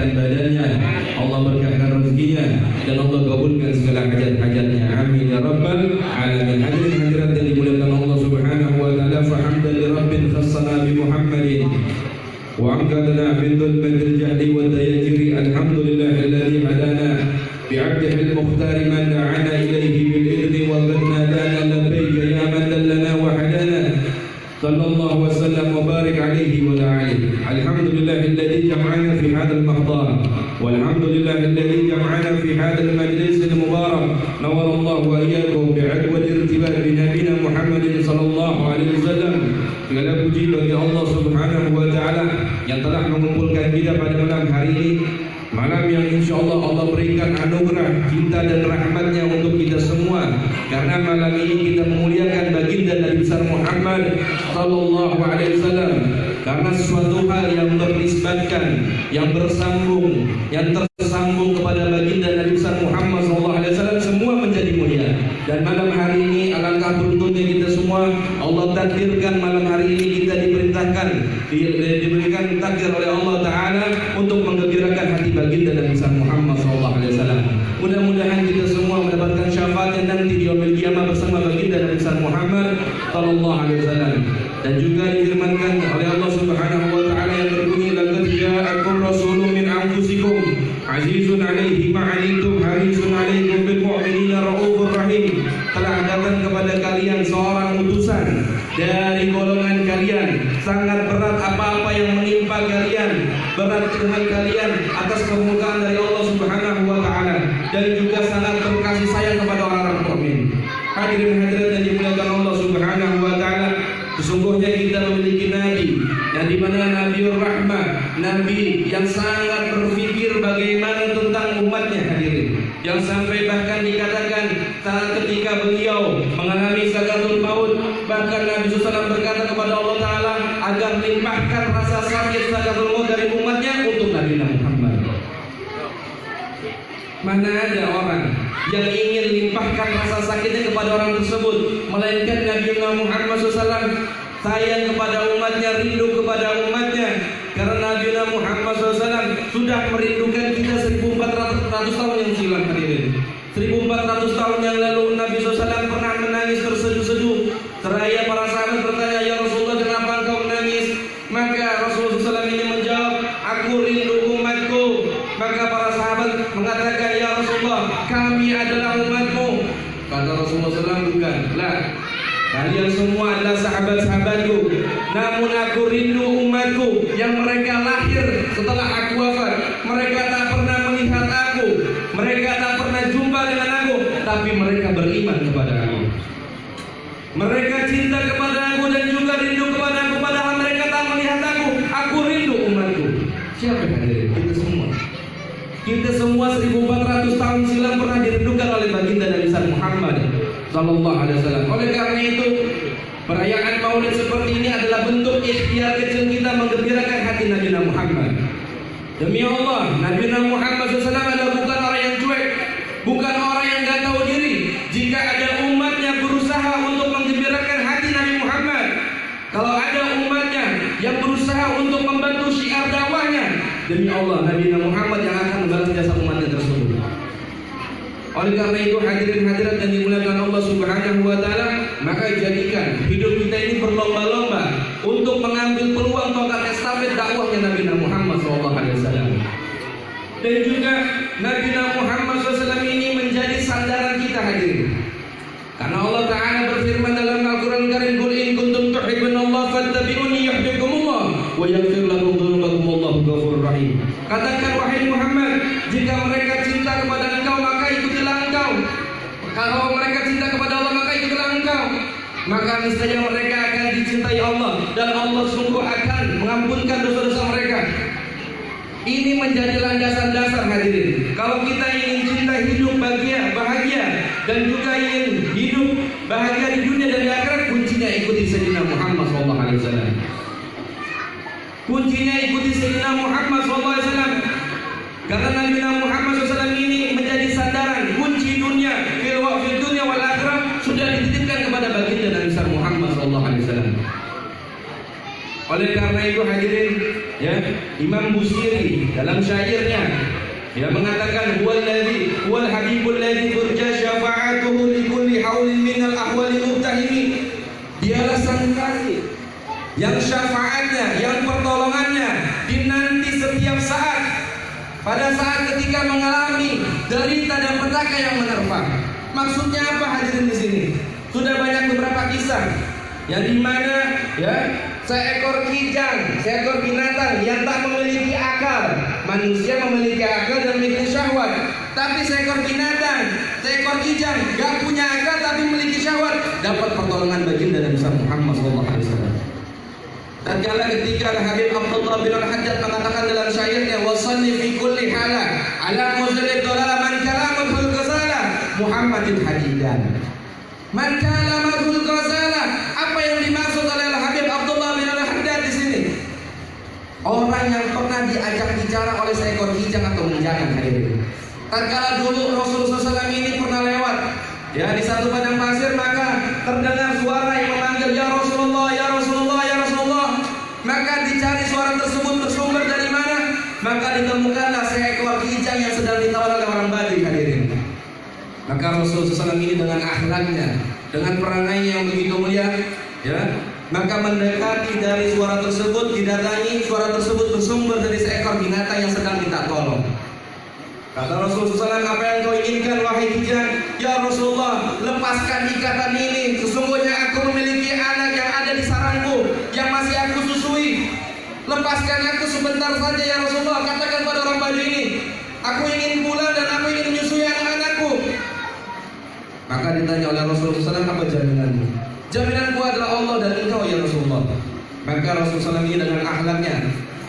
sehatkan badannya, Allah berkahkan rezekinya, dan Allah kabulkan segala hajat-hajatnya. Amin ya rabbal alamin. Hadirin hadirat yang dimuliakan Allah Subhanahu wa taala, fa hamdan li rabbin khassana bi Muhammadin wa amdana min dhulmatil jahli wa dayajiri. Alhamdulillahilladzi hadana بعبده المختار من دعانا إليه بالإذن وقدنا لنا لبيك يا من دلنا وحدانا صلى الله وسلم وبارك عليه وعلى آله. الحمد لله الذي جمعنا في هذا المحضر والحمد لله الذي جمعنا في هذا المجلس المبارك. نور الله وإياكم بعدوى الارتباط بنبينا محمد صلى الله عليه وسلم. Segala puji bagi Allah Subhanahu wa taala yang telah mengumpulkan kita pada malam hari ini, malam yang insya Allah berikan anugerah cinta dan rahmatnya untuk kita semua. Karena malam ini kita memuliakan baginda Nabi besar Muhammad sallallahu alaihi wasallam. Karena sesuatu hal yang ternisbatkan, yang bersambung, yang tersambung kepada baginda Nabi besar Muhammad sallallahu alaihi wasallam semua menjadi mulia. Dan malam hari ini alangkah beruntungnya kita semua, Allah takdirkan malam hari ini kita diperintahkan, diberikan takdir oleh Allah Ta'ala untuk menggembirakan hati baginda Nabi besar Muhammad SAW. Mudah-mudahan kita semua mendapatkan syafaatnya nanti di yaumil qiyamah bersama baginda Nabi besar Muhammad SAW. Dan juga difirmankan oleh Allah Subhanahu wa taala yang berbunyi, laqad ja'akum rasulun min anfusikum azizun 'alaihi ma 'anittum harisun 'alaikum bil mu'minina raufur rahim. Telah datang kepada kalian seorang utusan dari golongan kalian, sangat berat apa-apa yang menimpa kalian, berat dengan kalian atas permukaan dari Allah Subhanahu wa taala, dan juga sangat berkasih sayang kepada orang mukmin. Hadirin hadirat yang dimuliakan Allah Subhanahu wa taala, sesungguhnya kita memiliki nabi yang dimana Nabiur Rahmah, nabi yang sangat berpikir bagaimana tentang umatnya. Hadirin, yang sampai bahkan dikatakan saat ketika beliau mengalami sakaratul maut, bahkan Nabi SAW berkata kepada Allah Ta'ala agar limpahkan rasa sakit sakaratul maut dari umatnya untuk Nabi Muhammad. Mana ada orang yang ingin limpahkan rasa sakitnya kepada orang tersebut, melainkan Nabi Muhammad SAW sayang kepada umatnya, rindu kepada umatnya. Karena Nabi Muhammad SAW sudah merindukan kita 1400 tahun yang silam. Hadirin, 1400 tahun yang lalu Nabi SAW pernah menangis terseduh-seduh. Seraya para sahabat bertanya, ya Rasulullah, kenapa engkau menangis? Maka Rasulullah SAW ini menjawab, aku rindu umatku. Maka para sahabat mengatakan, ya Rasulullah, kami adalah umatmu. Kata Rasulullah SAW, bukan, lah, kalian semua adalah sahabat-sahabatku. Namun aku rindu umatku yang mereka lahir setelah aku wafat. Mereka tak pernah melihat aku, mereka tak pernah jumpa dengan aku, tapi mereka beriman kepada aku. Mereka cinta kepada aku dan juga rindu kepada aku, padahal mereka tak melihat aku. Aku rindu umatku. Siapa yang hadir? Kita semua. Kita semua 1400 tahun silam pernah dirindukan oleh baginda Nabi Muhammad sallallahu alaihi wasallam. Oleh karena itu, perayaan Maulid seperti ini adalah bentuk ikhtiar kecil kita menggembirakan hati Nabi Muhammad. Demi Allah, Nabi Muhammad SAW adalah bukan orang yang cuek, bukan orang yang gak tahu diri. Jika ada umatnya berusaha untuk menggembirakan hati Nabi Muhammad, kalau ada umatnya yang berusaha untuk membantu syiar dakwahnya, demi Allah, Nabi Muhammad yang akan membalas jasa umatnya tersebut. Oleh karena itu, hadirin hadirat yang dimuliakan Allah Subhanahu wa taala, maka jadikan hidup kita ini berlomba-lomba untuk mengambil peluang tongkat estafet dakwahnya Nabi Muhammad SAW. Dan juga Nabi Muhammad SAW ini menjadi sandaran kita, hadirin. Karena Allah Ta'ala berfirman dalam Al-Quran Karim, qul in kuntum tuhibbunallaha fattabi'uni yuhibbukumullah wa yaghfir lakum dzunubakum wallahu ghafurur rahim. Katakan, wahai Muhammad, jika mereka cinta kepada engkau, maka ikutilah engkau. Kalau mereka cinta kepada Allah, maka ikutilah engkau. Maka niscaya mereka akan dicintai Allah, dan Allah sungguh akan mengampunkan dosa-dosa mereka. Ini menjadi landasan dasar, hadirin. Kalau kita ingin cinta hidup bahagia dan juga ingin hidup bahagia di dunia dan di akhirat, kuncinya ikuti Sayyidina Muhammad SAW. Kuncinya ikuti Sayyidina Muhammad SAW. Karena Nabi Muhammad SAW ini menjadi sandaran, kunci dunia, fil dunia wal akhirat sudah dititipkan kepada baginda Nabi Muhammad SAW. Oleh karena itu, hadirin, Ya, Imam Busiri dalam syairnya dia mengatakan huwal habibul ladzi turja syafa'atuhu li kulli haulin minal ahwali muftahimi. Dialah sang kekasih yang syafaatnya, yang pertolongannya dinanti setiap saat, pada saat ketika mengalami derita dan petaka yang menerpa. Maksudnya apa hadirin di sini? Sudah banyak beberapa kisah yang dimana ya seekor kijang, seekor binatang yang tak memiliki akal. Manusia memiliki akal dan memiliki syahwat, tapi seekor binatang, seekor kijang gak punya akal tapi memiliki syahwat, dapat pertolongan baginda Nabi Muhammad SAW. Tatkala ketika Habib Abdullah bin Al-Hajjaj mengatakan dalam syairnya, wasalli fi kulli hala ala muzallid dalala man kalamul ghazala Muhammadin hadidan. Man kalamul ghazala, apa yang dimaksud oleh Habib Abdullah bin Al-Hajjaj di sini? Orang yang pernah diajak bicara oleh seekor kijang atau menjangan hadirin. Tatkala dulu Rasulullah SAW ini pernah lewat ya di satu padang pasir, maka terdengar suara yang memanggil, ya Rasulullah, ya Rasulullah, ya Rasulullah. Maka dicari suara tersebut bersumber dari mana, maka ditemukanlah seekor kijang yang sedang ditawar oleh orang Badui hadirin. Maka Rasulullah SAW ini dengan akhlaknya, dengan perangainya yang begitu mulia, ya, maka mendekati dari suara tersebut, didatangi suara tersebut bersumber dari seekor binatang yang sedang minta tolong. Kata Rasulullah SAW, apa yang kau inginkan wahai kijang? Ya Rasulullah, lepaskan ikatan ini. Sesungguhnya aku memiliki anak yang ada di sarangku yang masih aku susui. Lepaskan aku sebentar saja ya Rasulullah. Katakan pada orang Badui ini, aku ingin pulang dan aku ingin menyusui anak-anakku. Maka ditanya oleh Rasulullah SAW, apa jaminanmu? Jaminanku adalah Allah dan engkau ya Rasulullah. Maka Rasulullah SAW ini dengan akhlaknya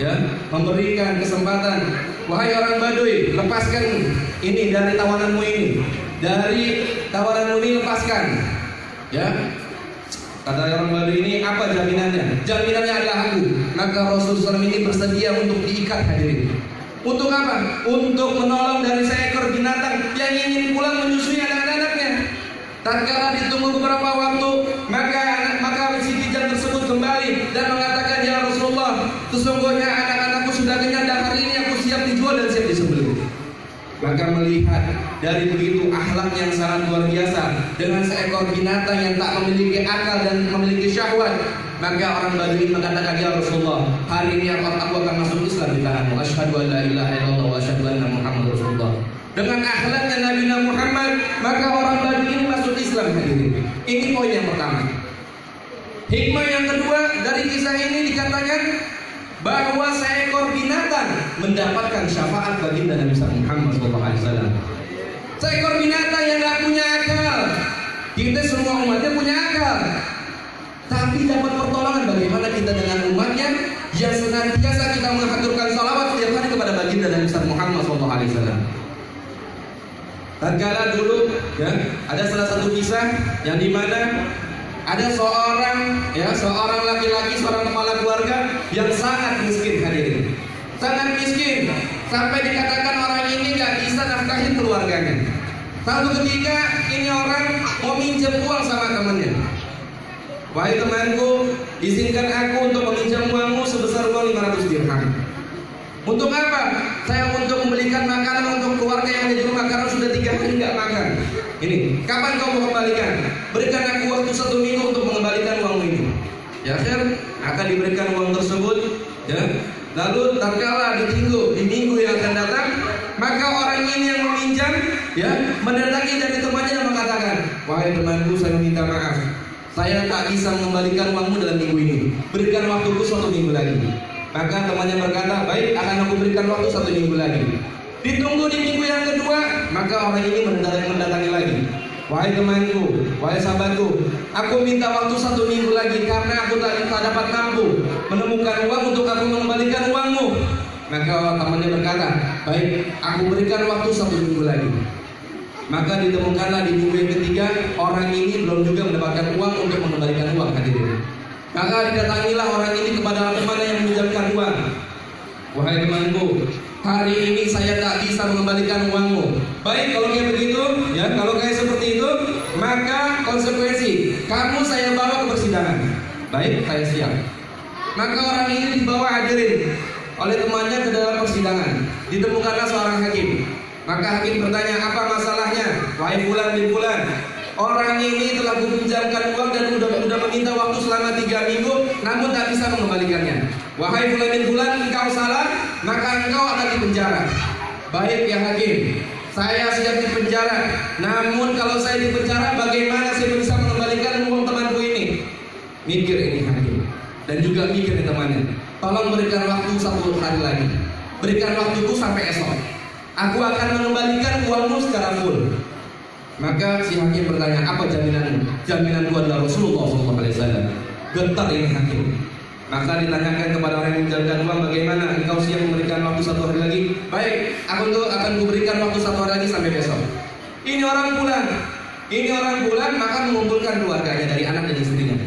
ya memberikan kesempatan, wahai orang Badui, lepaskan ini dari tawananmu ini, dari tawananmu ini lepaskan. Ya, kata orang Badui ini, apa jaminannya? Jaminannya adalah aku. Maka Rasulullah SAW ini bersedia untuk diikat hadirin. Untuk apa? Untuk menolong dari seekor binatang yang ingin pulang menyusui anak-anaknya. Tatkala ditunggu beberapa waktu, maka si kijang tersebut kembali dan mengatakan, ya Rasulullah, sesungguhnya anak-anakku sudah kenyang dan hari ini aku siap dijual dan siap disembelih. Maka melihat dari begitu akhlak yang sangat luar biasa dengan seekor binatang yang tak memiliki akal dan memiliki syahwat, maka orang Badui mengatakan, ya Rasulullah, hari ini aku akan masuk Islam di tanganmu. Asyhadu an la ilaha illallah wa asyhadu anna Muhammad Rasulullah. Dengan akhlaknya Nabi Muhammad, maka orang Badui ini masuk Islam hadirin. Ini poin yang pertama. Hikmah yang kedua dari kisah ini dikatakan bahwa seekor binatang mendapatkan syafaat baginda Nabi Muhammad SAW. Seekor binatang yang tidak punya akal, kita semua umatnya punya akal, tapi dapat pertolongan. Bagaimana kita dengan umatnya yang senantiasa kita mengaturkan salawat setiap hari kepada baginda Nabi Muhammad SAW. Tatkala dulu ya, ada salah satu kisah yang dimana ada seorang laki-laki, seorang kepala keluarga yang sangat miskin hadirin. Sangat miskin sampai dikatakan orang ini gak bisa nafkahin keluarganya. Satu ketika ini orang mau minjem uang sama temannya. Wahai temanku, izinkan aku untuk meminjam uangmu sebesar uang 500 dirham. Untuk apa? Saya untuk membelikan makanan untuk keluarga yang ada di rumah karena sudah 3 hari nggak makan. Ini, kapan kau mau kembalikan? Berikan aku waktu 1 minggu untuk mengembalikan uang ini. Ya, akan diberikan uang tersebut. Ya, lalu tatkala di minggu yang akan datang, maka orang ini yang meminjam, ya, mendatangi dari temannya dan mengatakan, wahai temanku, saya minta maaf. Saya tak bisa mengembalikan uangmu dalam minggu ini. Berikan waktuku 1 minggu lagi. Maka temannya berkata, baik, akan aku berikan waktu 1 minggu lagi. Ditunggu di minggu yang kedua, maka orang ini mendatangi lagi. Wahai temanku, wahai sahabatku, aku minta waktu 1 minggu lagi karena aku tak dapat mampu menemukan uang untuk aku mengembalikan uangmu. Maka temannya berkata, baik, aku berikan waktu 1 minggu lagi. Maka ditemukanlah di minggu yang ketiga, orang ini belum juga mendapatkan uang untuk mengembalikan uang hadirin. Maka didatangilah orang ini kepada temannya yang meminjamkan uang. Wahai temanku, hari ini saya tak bisa mengembalikan uangmu. Baik, kalau kayak begitu, ya, kalau kayak seperti itu, maka konsekuensi kamu saya bawa ke persidangan. Baik, saya siap. Maka orang ini dibawa hadirin oleh temannya ke dalam persidangan. Ditemukanlah seorang hakim. Maka hakim bertanya, apa masalahnya? Wahai fulan bin fulan, orang ini telah kupinjamkan uang dan sudah meminta waktu selama 3 minggu, namun tak bisa mengembalikannya. Wahai fulan bin fulan, engkau salah, maka engkau akan dipenjara. Baik ya hakim, saya siap dipenjara. Namun kalau saya dipenjara, bagaimana saya bisa mengembalikan uang temanku ini? Mikir ini hakim, dan juga mikir temannya. Tolong berikan waktu 1 hari lagi. Berikan waktuku sampai esok. Aku akan mengembalikan uangmu secara full. Maka si hakim bertanya, apa jaminanmu? Jaminanku adalah Rasulullah SAW. Gentar ini hakim. Maka ditanyakan kepada orang yang menjalankan uang, bagaimana? Engkau siap memberikan waktu 1 hari lagi? Baik, aku akan kuberikan waktu 1 hari lagi sampai besok. Ini orang pulang, maka mengumpulkan keluarganya dari anak dan istrinya.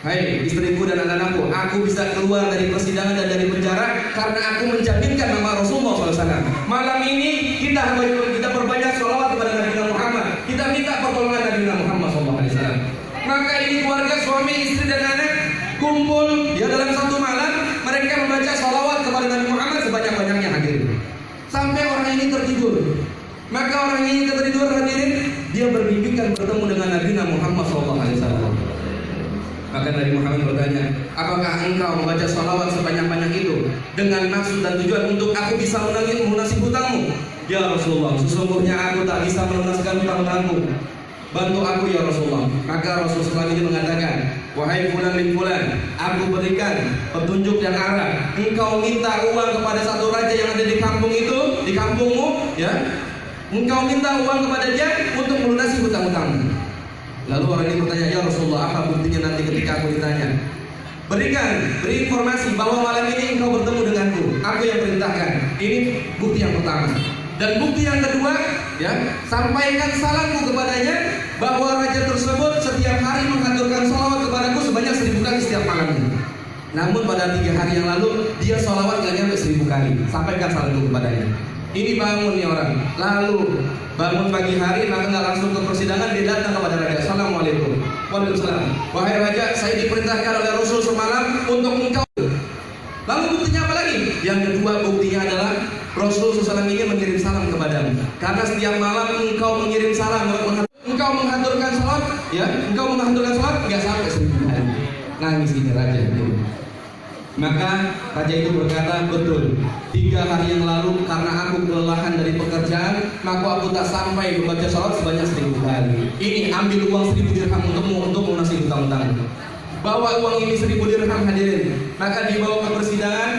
Hai istriku dan anak-anakku, aku bisa keluar dari persidangan dan dari penjara karena aku menjaminkan nama Rasulullah SAW. Malam ini kita perbanyak sholawat kepada Nabi Muhammad. Kita minta pertolongan Nabi Muhammad SAW. Maka ini keluarga, suami, istri dan anak kumpul ya dalam satu malam. Mereka membaca sholawat kepada Nabi Muhammad sebanyak-banyaknya hadirin. Sampai orang ini tertidur. Maka orang ini tertidur hadirin, dia bermimpikan bertemu dengan Nabi Muhammad SAW. Maka Nabi Muhammad bertanya, apakah engkau membaca sholawat sebanyak-banyak itu dengan maksud dan tujuan untuk aku bisa melunasi hutangmu? Ya Rasulullah, sesungguhnya aku tak bisa melunaskan hutang-hutangmu. Bantu aku ya Rasulullah. Maka Rasulullah ini mengatakan, wahai fulan bin fulan, aku berikan petunjuk dan arah. Engkau minta uang kepada satu raja yang ada di kampung itu, di kampungmu, ya. Engkau minta uang kepada dia untuk melunasi hutang-hutangmu. Lalu orang ini bertanya, ya Rasulullah, apa buktinya nanti ketika aku ditanya? Beri informasi bahwa malam ini engkau bertemu denganku. Aku yang perintahkan. Ini bukti yang pertama. Dan bukti yang kedua, ya, sampaikan salamku kepadanya bahwa raja tersebut setiap hari menghaturkan sholawat kepadaku sebanyak 1000 kali setiap malamnya. Namun pada 3 hari yang lalu dia sholawat gak nyampe 1000 kali. Sampaikan salamku kepadanya. Ini bangun nih orang. Lalu bangun pagi hari, maka nggak langsung ke persidangan, dia datang kepada raja. Assalamualaikum. Waalaikumsalam. Wahai raja, saya diperintahkan oleh Rasul semalam untuk engkau. Lalu buktinya apa lagi? Yang kedua buktinya adalah Rasul SAW ini mengirim salam kepadamu. Karena setiap malam engkau mengirim salam, engkau menghaturkan salat, ya, engkau menghaturkan salat nggak sampai 1000 kali. Nangis ini raja. Maka raja itu berkata, betul, 3 hari yang lalu karena aku kelelahan dari pekerjaan, maka aku tak sampai membaca salat sebanyak 1000 kali. Ini ambil uang 1000 dirham untukmu untuk melunasi hutang-hutang. Bawa uang ini 1000 dirham hadirin. Maka dibawa ke persidangan,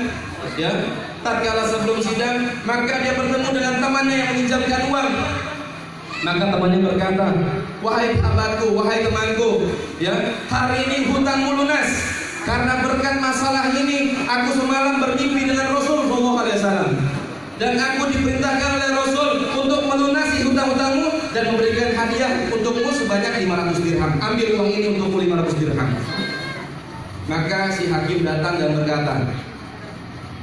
ya. Tatkala sebelum sidang, maka dia bertemu dengan temannya yang meminjamkan uang. Maka temannya berkata, wahai sahabatku, wahai temanku, ya, hari ini hutangmu lunas. Karena berkat masalah ini, aku semalam bermimpi dengan Rasul SAW. Dan aku diperintahkan oleh Rasul untuk melunasi hutang-hutangmu dan memberikan hadiah untukmu sebanyak 500 dirham. Ambil uang ini untukmu 500 dirham. Maka si hakim datang dan berkata,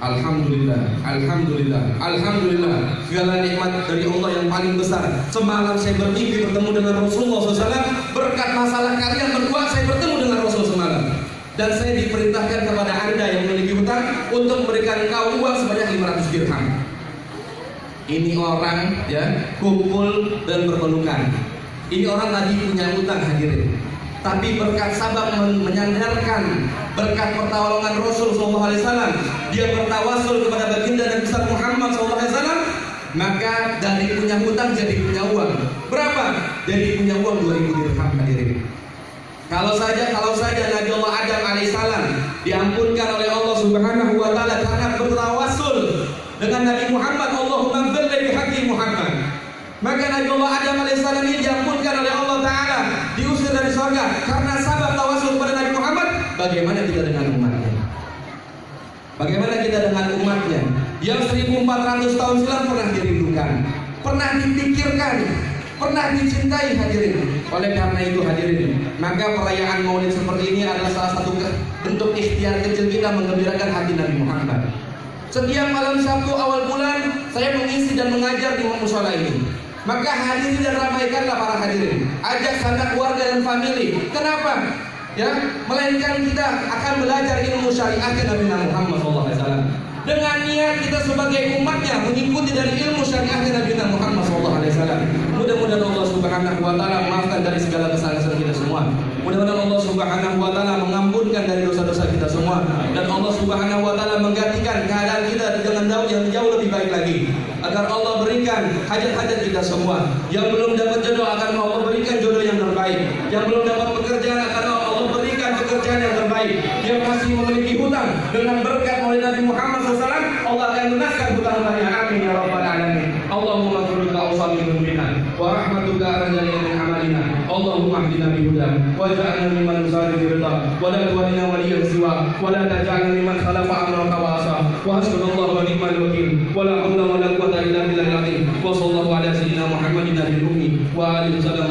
Alhamdulillah, Alhamdulillah, Alhamdulillah. Segala nikmat dari Allah yang paling besar. Semalam saya bermimpi bertemu dengan Rasulullah SAW. Berkat masalah kalian berdua, saya bertemu dengan Rasul semalam. Dan saya diperintahkan kepada anda yang memiliki hutang untuk memberikan kau uang sebanyak 500 dirham. Ini orang, ya, kumpul dan berpelukan. Ini orang tadi punya hutang hadirin, tapi berkat sabar menyandarkan, berkat pertolongan Rasul SAW, dia bertawasul kepada baginda Nabi Muhammad SAW. Maka dari punya hutang jadi punya uang. Berapa? Jadi punya uang 2000 dirham hadirin. Kalau saja Nabi Allah Adam alaihissalam diampunkan oleh Allah Subhanahu wa taala karena bertawasul dengan Nabi Muhammad, Allahumma ighfir li haqqi Muhammad. Maka Nabi Allah Adam alaihissalam ini diampunkan oleh Allah taala, diusir dari surga karena sabab tawasul kepada Nabi Muhammad. Bagaimana kita dengan umatnya? Bagaimana kita dengan umatnya yang 1400 tahun silam pernah dirindukan, pernah dipikirkan, pernah dicintai hadirin. Oleh karena itu hadirin, maka perayaan Maulid seperti ini adalah salah satu bentuk ikhtiar kecil kita menggembirakan hati Nabi Muhammad. Setiap malam Sabtu awal bulan saya mengisi dan mengajar di mushola ini. Maka hadirin dan ramaikanlah para hadirin. Ajak sanak keluarga dan famili. Kenapa? Ya, melainkan kita akan belajar ilmu syariat Nabi Muhammad SAW. dengan niat kita sebagai umatnya mengikuti dari ilmu syariahnya Nabi Muhammad SAW. Mudah-mudahan Allah Subhanahu wa taala memaafkan dari segala kesalahan kita semua. Mudah-mudahan Allah Subhanahu wa taala mengampunkan dari dosa-dosa kita semua, dan Allah Subhanahu wa taala menggantikan keadaan kita dengan yang jauh lebih baik lagi. Agar Allah berikan hajat-hajat kita semua. Yang belum dapat jodoh akan Allah berikan jodoh yang terbaik. Yang belum dapat pekerjaan akan Allah berikan pekerjaan yang terbaik. Yang masih memiliki hutang dengan berkat oleh Nabi Muhammad SAW, Allah akan lunaskan hutang-hutangnya. Amin ya rabbal alamin. Allahumma ghfirlana awsami dzunubina wa rahmatuka arjana min amalina. Allahumma hdina bihudam waj'alna mimman nusari ridha wa la tuwallina waliyyan siwa wa la taj'alna mimman khalafa amraka wa asa wa hasbunallahu wa ni'mal wakeel wa la hawla wa la quwwata illa billahil azim. Wa sallallahu ala sayyidina Muhammadin nabiyil ummi wa alihi wasallam.